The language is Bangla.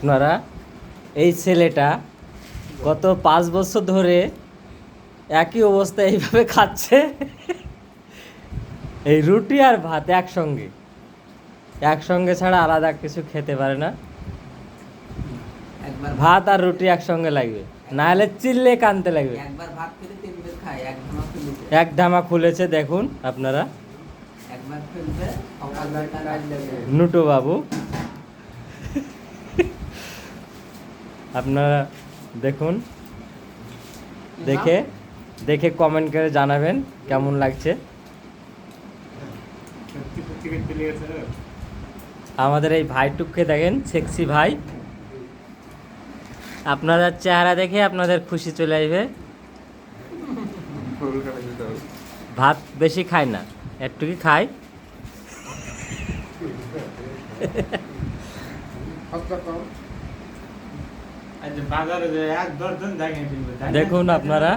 আপনারা এই ছেলেটা গত 5 বছর ধরে একই অবস্থায় এইভাবে খাচ্ছে। এই রুটি আর ভাত একসঙ্গে একসঙ্গে ছাড়া আলাদা কিছু খেতে পারে না। একবার ভাত আর রুটি একসঙ্গে লাগবে, না হলে চিল্লে কানতে লাগবে। একবার ভাত খেলে তিনবার খায়, এক ধামা খুলেছে। এক ধামা খুলেছে, দেখুন আপনারা। একবার খুলবে সকালবেলা কাজ লাগবে। নুটো বাবু, আপনারা দেখুন, দেখে দেখে কমেন্ট করে জানাবেন কেমন লাগছে। আমাদের এই ভাইটুককে দেখেন, সেক্সি ভাই। আপনাদের চেহারা দেখে আপনাদের খুশি চলে আসবে। ভাত বেশি খায় না, একটু কি খায়। দেখুন আপনারা,